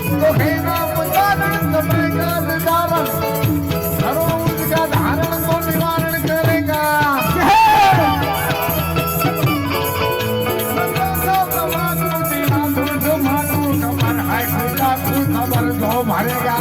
तो खेना मुदान करेगा निदान करो उसका धारण को निवारण करेगा खबर दो भरेगा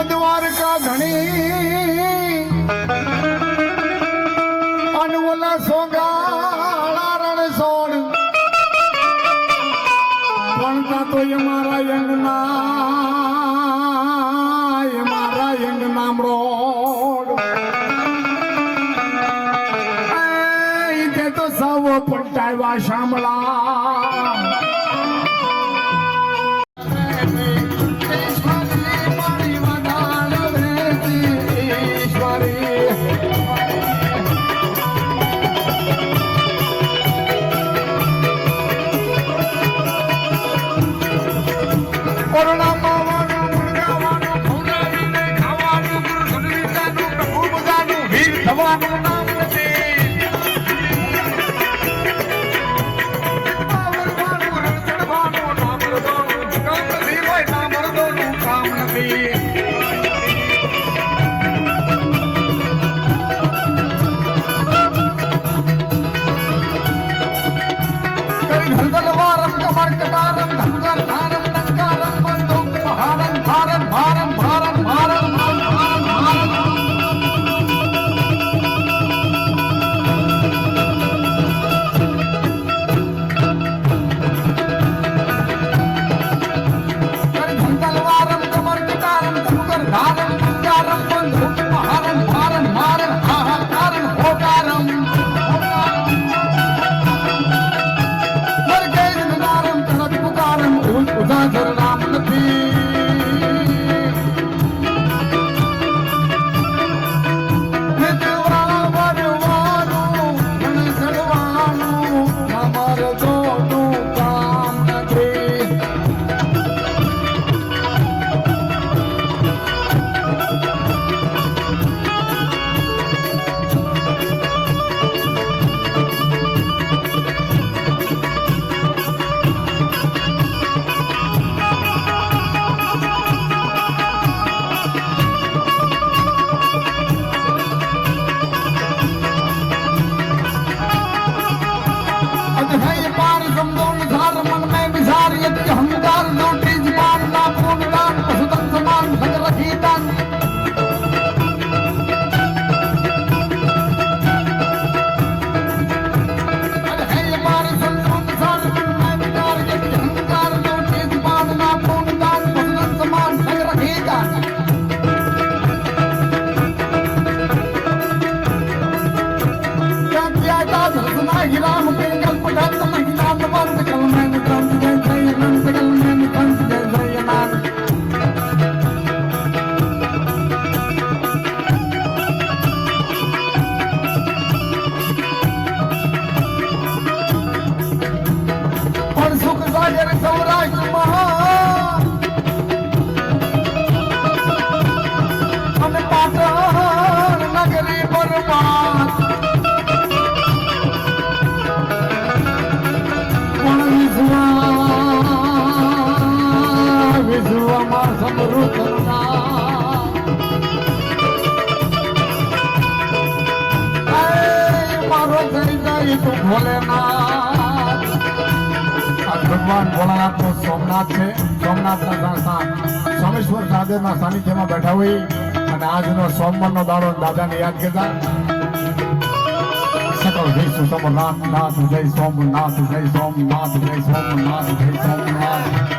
દ્વારકા ધણી અનવલા સોગાળા રણ સોડ પણ તો મારા યંગ નામડો તો સૌ પંટાવ્યા શામળા ભગવાન ભોળાનાથ નો સોમનાથ છે. સોમનાથના સોમેશ્વર મહાદેવના સાનિધ્યમાં બેઠા હોય અને આજનો સોમવારનો દાડો દાદાને યાદ કરતા સકલ જય સોમનાથ નાથ જય સોમનાથ જય સોમનાથ જય સોમનાથ જય સોમનાથ.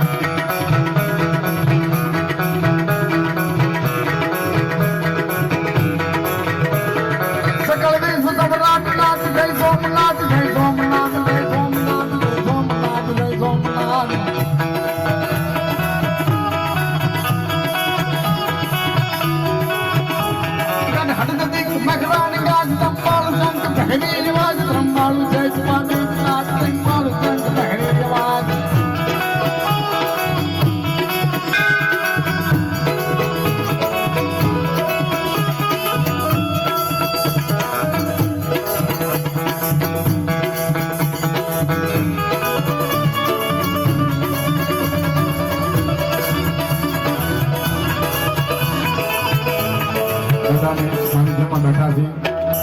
સાનિધ્યમાં બેઠા છે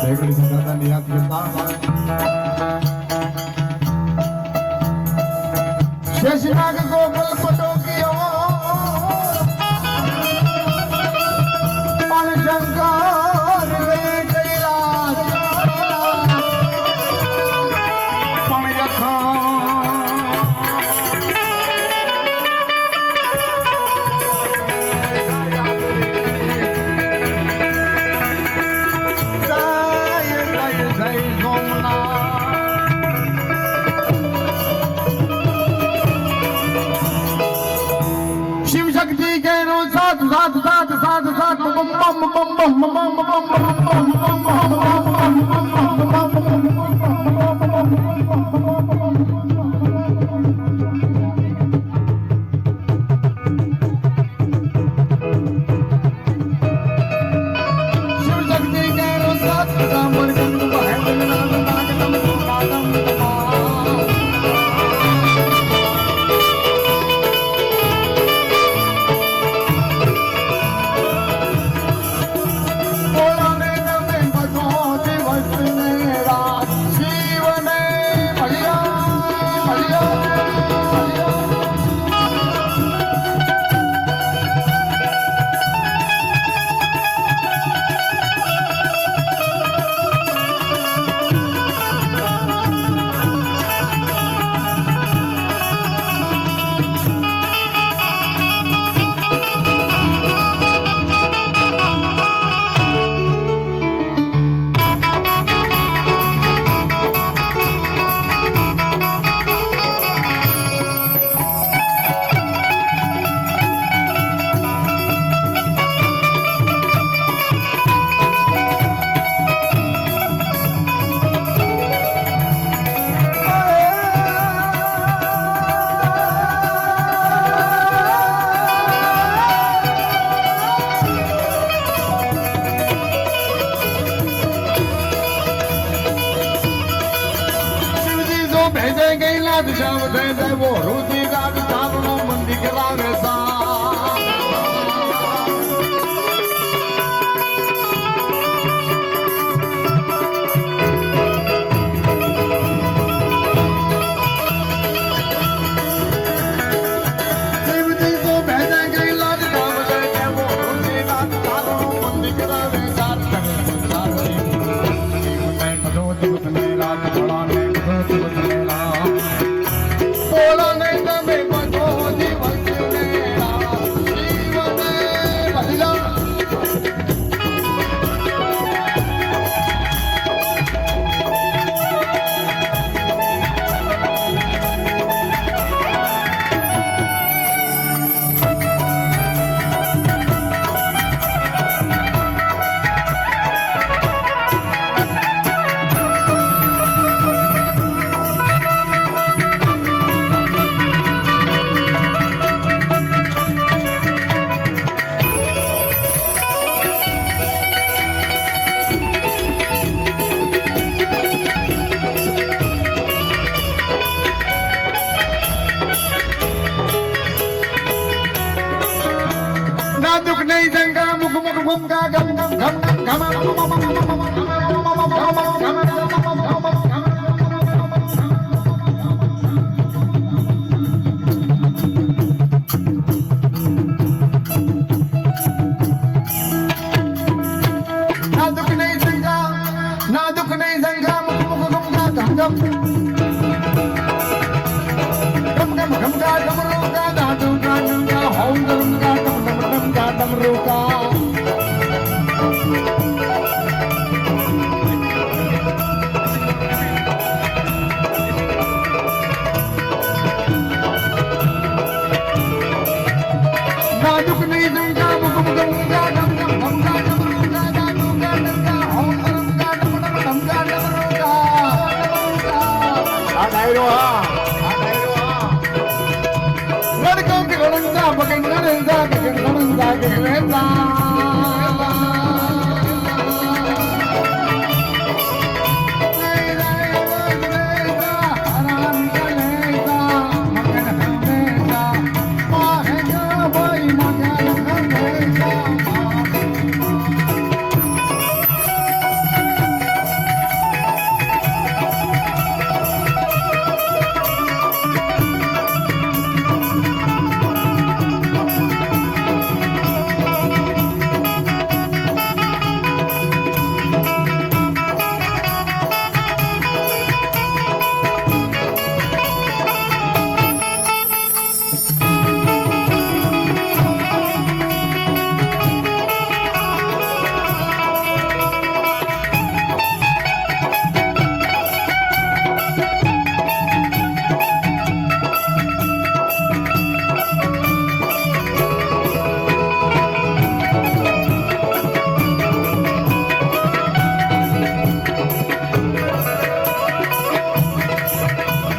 બેગડી દાદાને યાદ કરતા શેષનાગ ગોકુલ પટોકીઓ પણ શંકર કૈલાસ પણ યથા भेजेंगे लाद श्याम दे वो रुचि गाड़ चावनो मंदी करावे सा शिवजी को भेजेंगे लाद श्याम दे वो रुचि गाड़ चावनो मंदी करावे सा दुख नहीं जंगा मुख मुख मुख का गम गम घम घम ना दुख नहीं जंगा मुख मुख मुख का गम गम घम घम का डमरू का दादू का होम गम का डमरू का नाजुक नहीं दूंगा मुख दूंगा गम गम गम का डमरू का दादू का डंका होम गम का डम का डमरू का आ डायरो लड़कों के गणंदा बगन गणंदा के गणंदा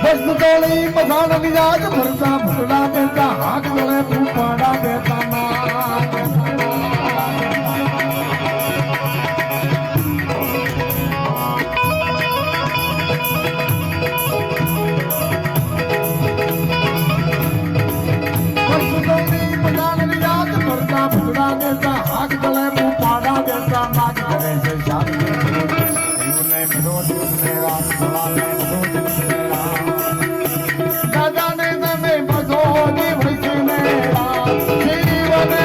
ભસ્મ તોડી મસાણ નિરાજ ભરતા ભૂલા દેતા હાથ ગળે ફૂપાડા દેતા હાથ ગળે ફૂપાડા દેતા નાચ કરે છે દાદાને તમે બધો દિવસ મેળા જીવને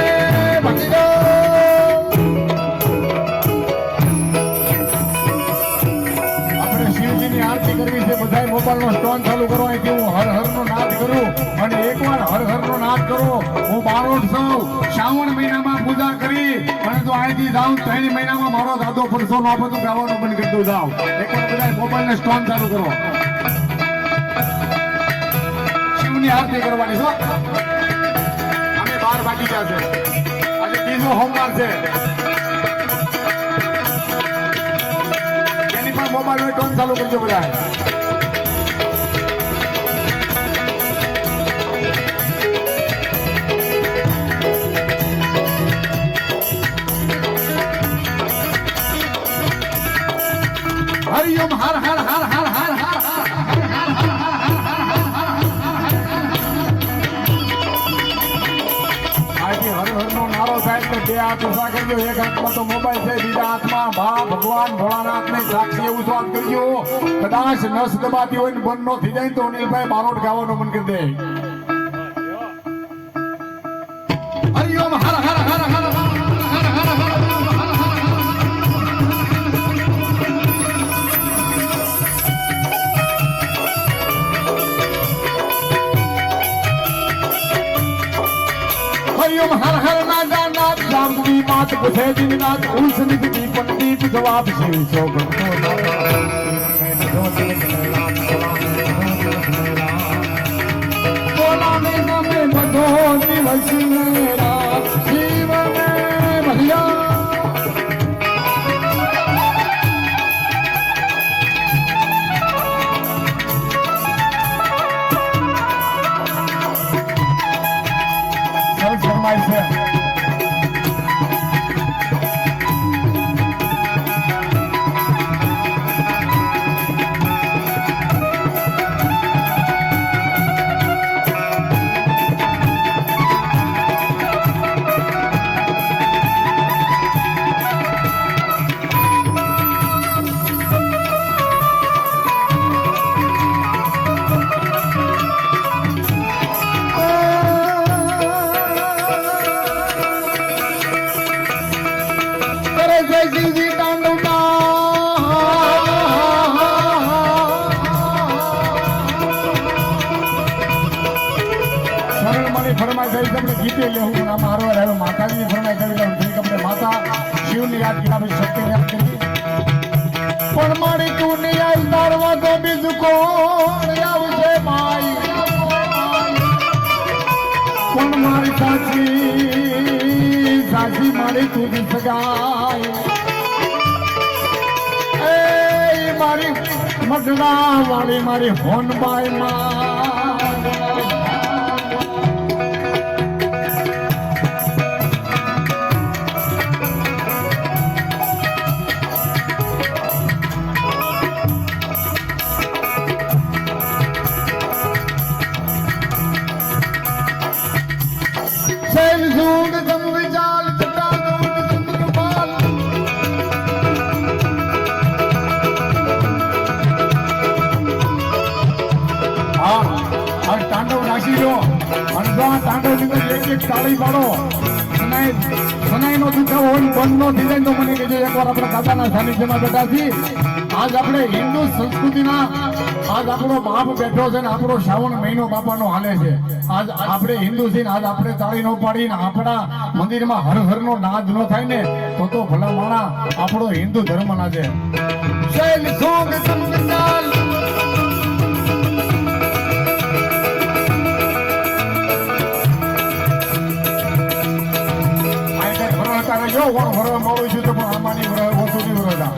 ભજ્યો આપણે શિવજીની આરતી કરવી છે બધાય મોબાઈલનો સ્ટોન ચાલુ કરો અહીંથી હું હર હર નો નાદ કરું અને એકવાર હર હર નો નાદ કરો હું બારોટ છું શ્રાવણ મહિનામાં પૂજા કરી અને જો અહીંથી જાઉં 3 મહિનામાં મારો દાદો પડશો ન બધું ગાવાનું બંધ કરી દઉં જાઉં એકવાર બધા મોબાઈલને સ્ટોન ચાલુ કરો શિવની આરતી કરવાની છો અમે 12 વાગી ગયા છે આજે ત્રીજો સોમવાર છે એની પણ મોબાઈલ સ્ટોન ચાલુ કરજો બધા હરિઓમ હર હર હર હર હર હર આજે હર હર નો નારો થાય તો બે હાથ ઉભા કરજો એક હાથમાં તો મોબાઈલ છે બીજા હાથમાં ભગવાન ભોળાનાથ ને સાક્ષી એવું સ્વાદ કરજો કદાચ નસ દબાતી હોય ને બંધ નો થઈ જાય તો અનિલભાઈ બારોટ ગાવાનું મન કરી દે હરિઓમ હર હર હર હર हरिओम हर हर नागा नाथ रामवी मात बुझे दिन नाथ उस निधि की पंडित जवाब शिव सो भक्तो बोला में नमे बधो दिवस मेरा शिव में भैया myself. ફરમાઈ કરી તમને ગીતે લેવું મારો રહ્યો માતાજીની ફરમાઈ કરી લઉં આપણે માતા શિવની યાદ કર્યા પછી શક્તિની યાદ કરી પણ મારી તું ની યાદ તારવા તો બીજું કોણ આવશે માઈ પણ મારી સાચી મારી તું સગાઈ એ મારી મગડા વાળી મારી હોનબાઈ માં તાળી પાડો સનાઈ નો દુખાવો હોય બંધ નો થઈ જાય તો મને કહેજો એકવાર આપણા દાદાના સાનિધ્યમાં બેઠા છીએ આજ આપણે હિન્દુ સંસ્કૃતિના આજ આપણો બાપ બેઠો છે ને આપણો શ્રાવણ મહિનો બાપાનો હાલે છે આજ આપણે હિન્દુ છીએ આજ આપણે તાળી નો પાડીને આપણા મંદિરમાં હર હર નો નાદ ન થાય ને તો ભલા માણા આપણો હિન્દુ ધર્મ ના છે શૈલ સોંગ સંગનાલ જો વણ ભરવા મળું છું તો પણ આમાંની ભરવા ઓછું નહીં ભરવા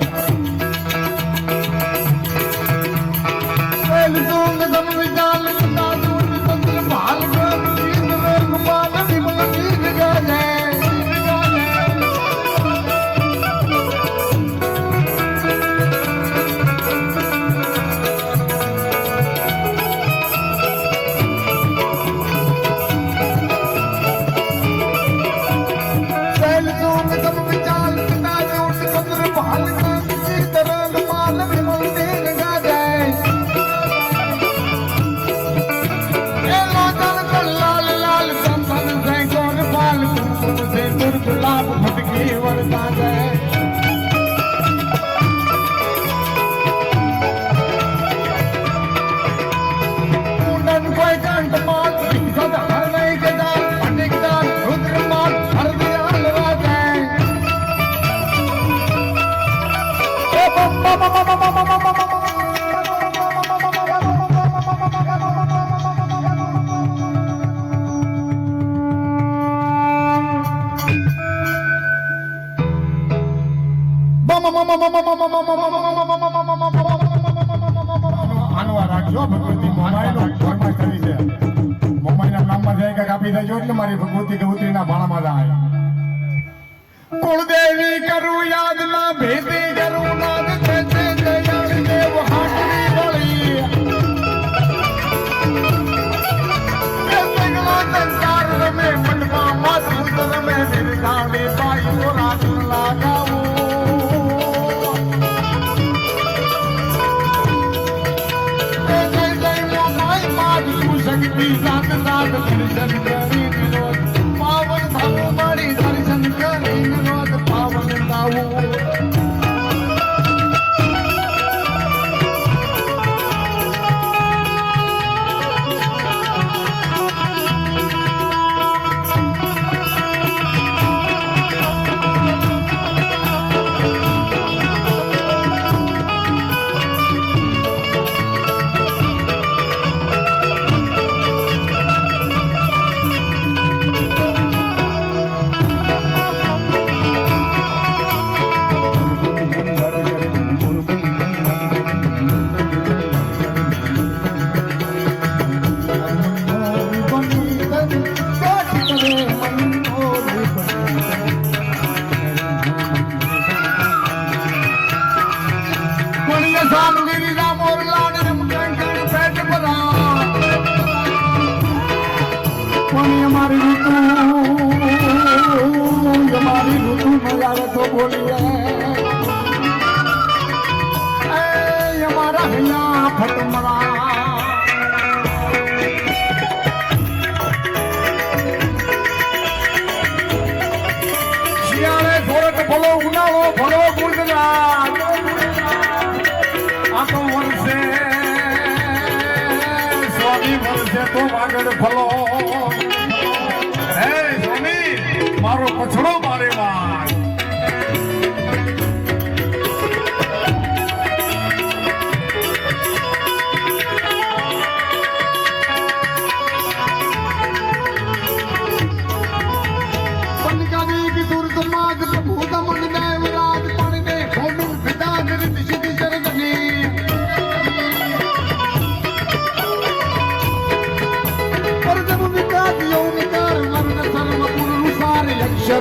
જો ભગવતી મોમાઈનો ફરમાઈશ કરી છે મોમાઈના નામમાં જાય કે કાપી દેજો એટલે મારી ભગવતી કે ઉતરીના ભાણામાં જાય કુળદેવી કરું યાદ ના ભેદી કરું નાદ છે દયાળ દેવ હાટની વળી એ સગળો સંસાર રમે મનમાં માથું રમે નિર્ગામે બાઈઓ રાજન લાગાવું શક્તિ સાત સાત દર્શન કરી વિનોદ પાવન થાવું મારી દર્શન કરી વિનોદ પાવન થાવું ભલો ઉનાળો ભલો ગુજરાત આખો વર્ષે સ્વામી વર્ષે તો આગળ ભલો હે સ્વામી મારો પછડો મારે વાત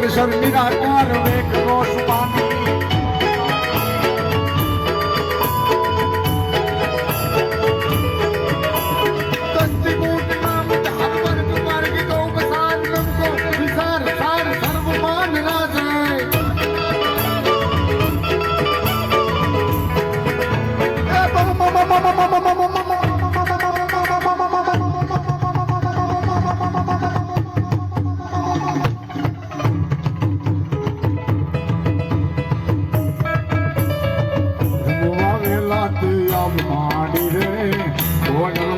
શર નિરાકાર વેગ રોષ પાની તસ્તિ કોટ નામ હર વર્ગ માર્ગ ગૌ બસાર નમકો વિસાર સાર સર્વ માન રાજે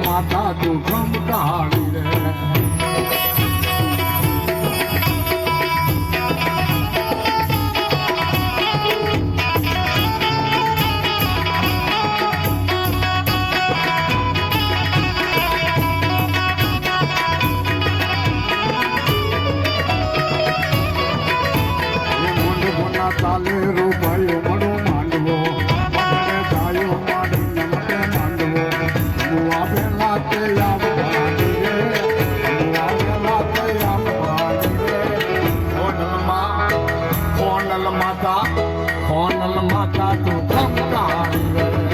માતા તું ખમકાળી રે તાલે રૂપાયો મળો માંડવો જાય માડી નમતે માંડવો માતા તું ખમકાળી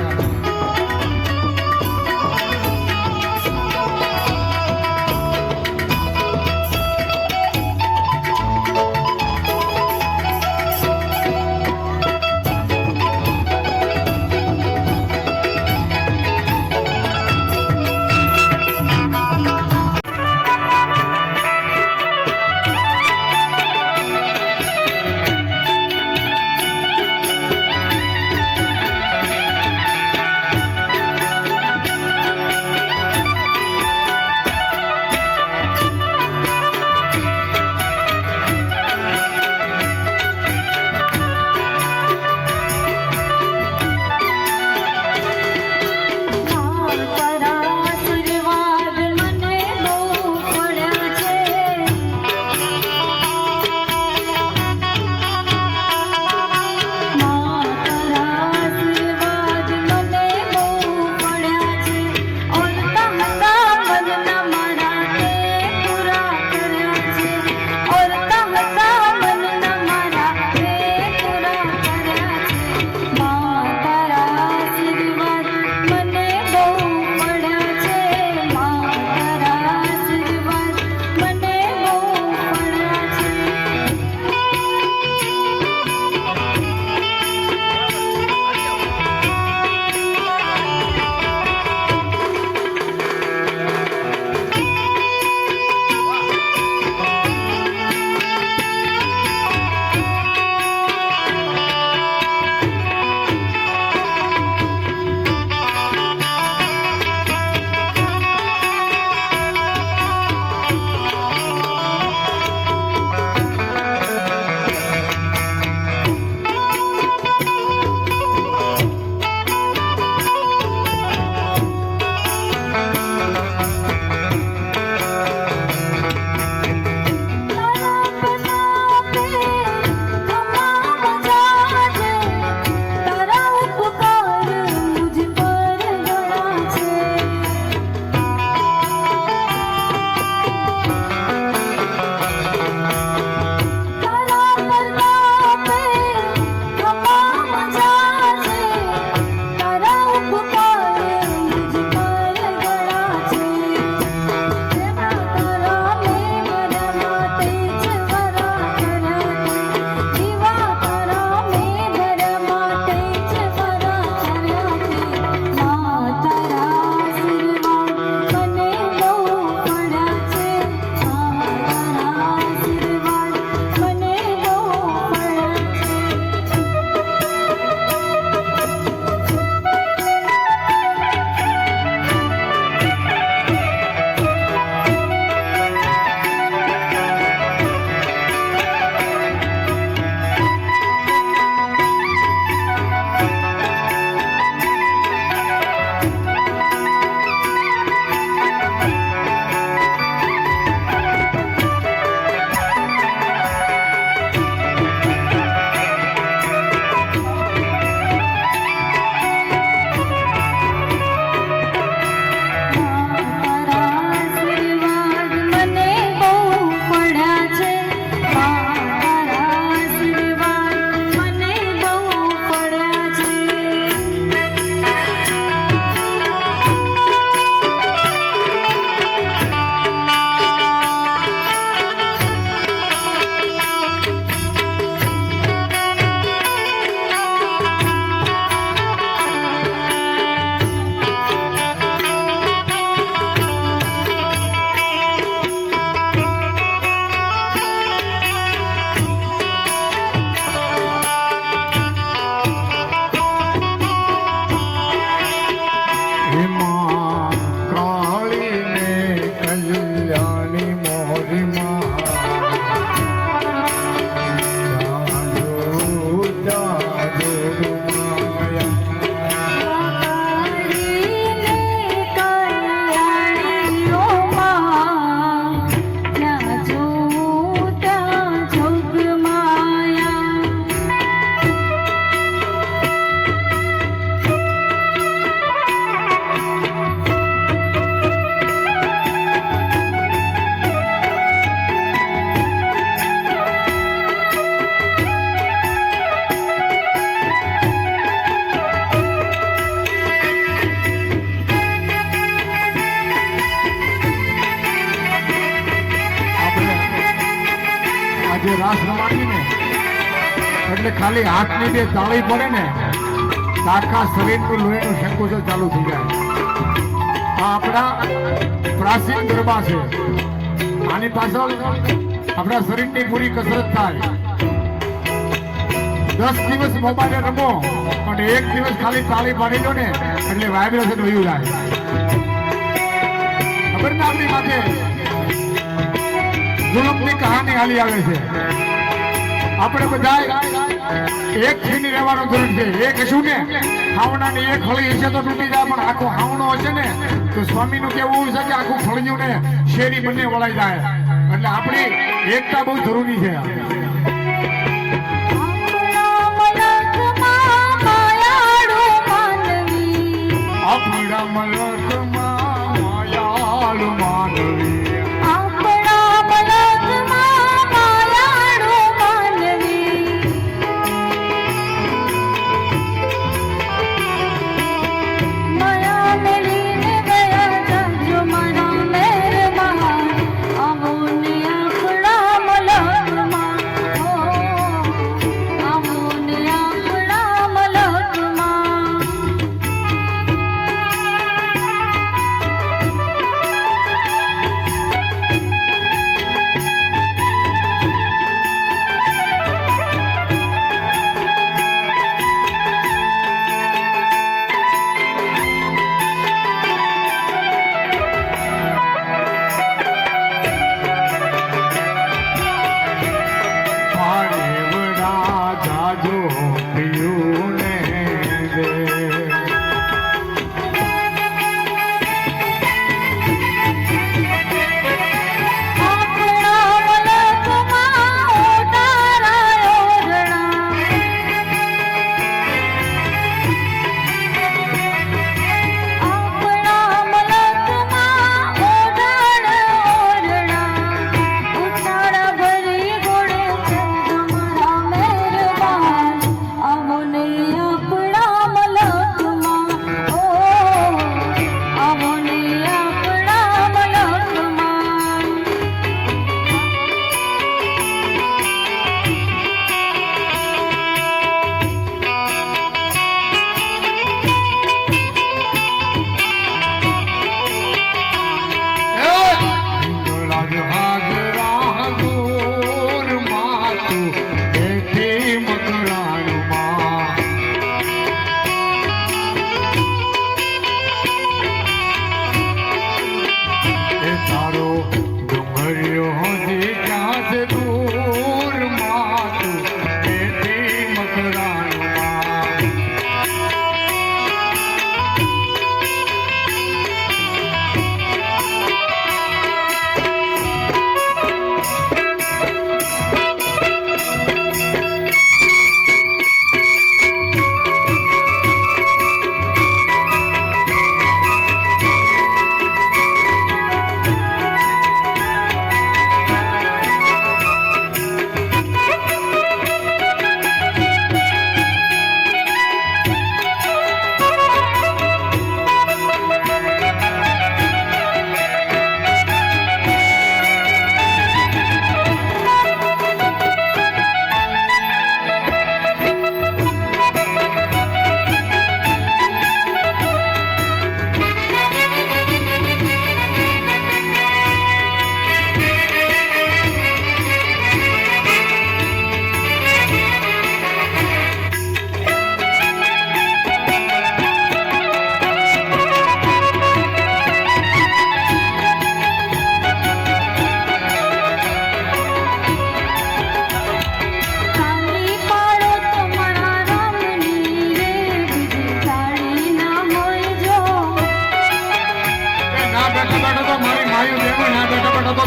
રાસ રમાડી ને એટલે ખાલી હાથની બે તાળી પડે ને આખા શરીરનું લોહીનું સંકોચન ચાલુ થઈ જાય. આ આપણા પ્રાચીન ગરબા છે. આની પાછળ આપણા શરીરની પૂરી કસરત થાય. 10 દિવસ મોબાઈલે રમો અને 1 દિવસ ખાલી તાળી પાડી દો ને એટલે વાઇબ્રેશન વયું જાય. ખબર ને આપણી માથે જુલમની કહાની હાલી આવે છે. આપણે બધા એક થઈને રહેવાનો જરૂર છે. એક હશું ને હાવણાની એક હળી હશે તો તૂટી જાય, પણ આખો હાવણો હશે ને તો સ્વામીનું કેવું છે કે આખું ફળિયું ને શેરી બંને વળાઈ જાય. એટલે આપણી એકતા બહુ જરૂરી છે. આપણા મલકમાં માયાળુ માનવી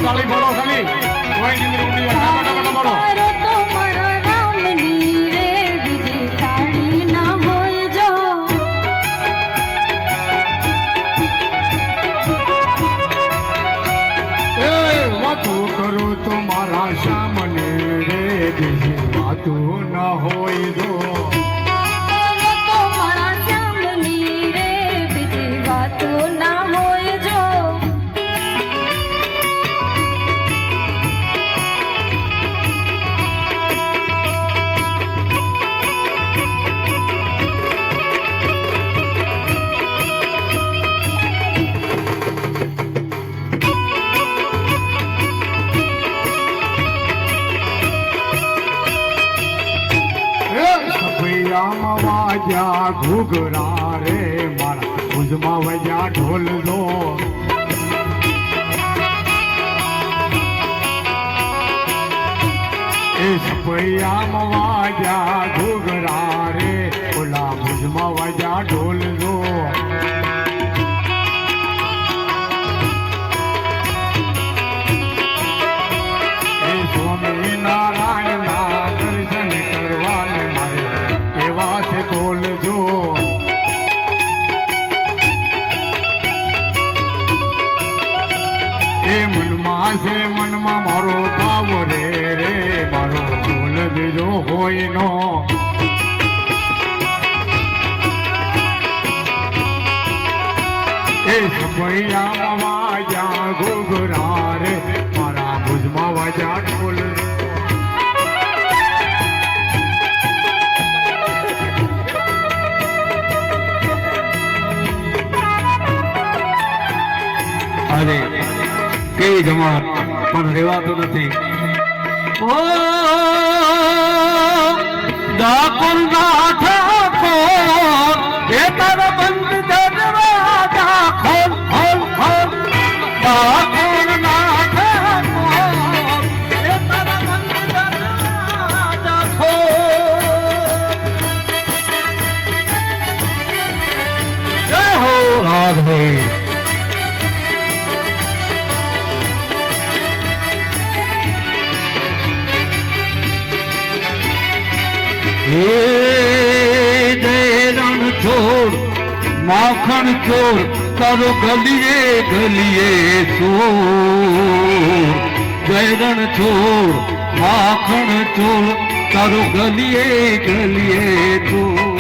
તાળી પાડો ખાલી કોઈ નહીં ઉડી ફટાફટ પાડો. વાતો કરો તો મારા સામને રે બીજી વાતો ન હોય દો. વાગ્યા ઘૂઘરા રે મારા ભુજમાં વજ્યા ઢોલ લો એ સપૈયામાં વાગ્યા ઘૂઘરા રે ઓલા ભુજમાં વજ્યા ઢોલ લો નારાયણના દર્શન કરવાને મારે એવા છે બોલજો એ મનમાં છે મનમાં મારો ભાવ રે રે મારો બોલ દીધો હોય નો એ સપૈયામાં વાજા ઘૂઘરા રે મારા ભુજમાં વાજા ઢોલ અરે કેવી જમાત પણ રેવાતું નથી ઓ ડાકોર ના ઠાકોર એ તારા બંધ દરવાજા ખોલ ખોલ ખોલ ડાકોર ના ઠાકોર એ તારા બંધ દરવાજા ખોલ જય હો રાધે रण छोड़ माखन चोर तारो गलिए गलिए चोर जय रण छोड़ माखन चोर तारो गलिए गलिए चोर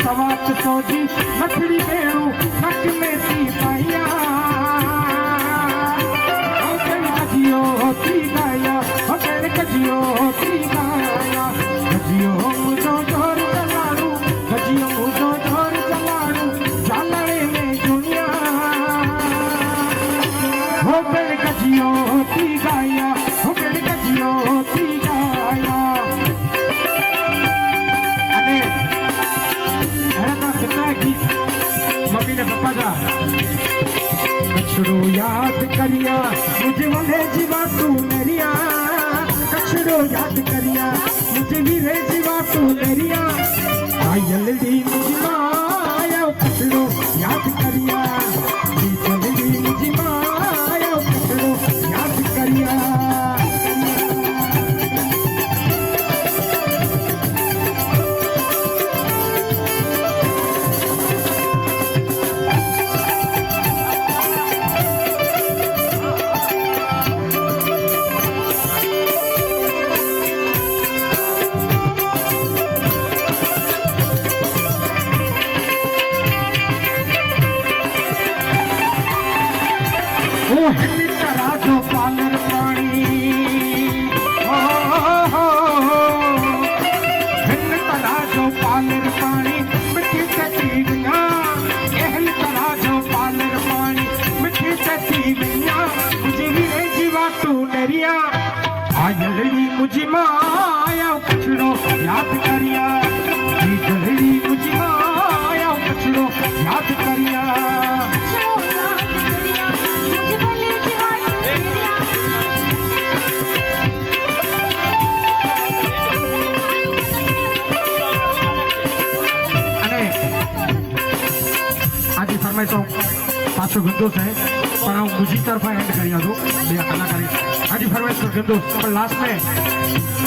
सवाच सोजी मछली बेड़ू नक में थी पाया कजियो थी गाया कजियो थी गाया कजियो मुझो जोर चलाड़ू कजियो मुझो जोर चलाड़ू चालड़े में दुनिया हो पेड़ कजियो थी गाया हो पेड़ कजियो थी गाया मम्मी ने पप्पा का मुझी माया कछड़ो याद करिया जलड़ी मुझी माया कछड़ो याद करिया आजी फरमाई तो पाछो गंदोस है पर मुझी तरफा एंड करिया तो भैया कलाकारी आजी फरमाई तो गंदोस पर लास्ट में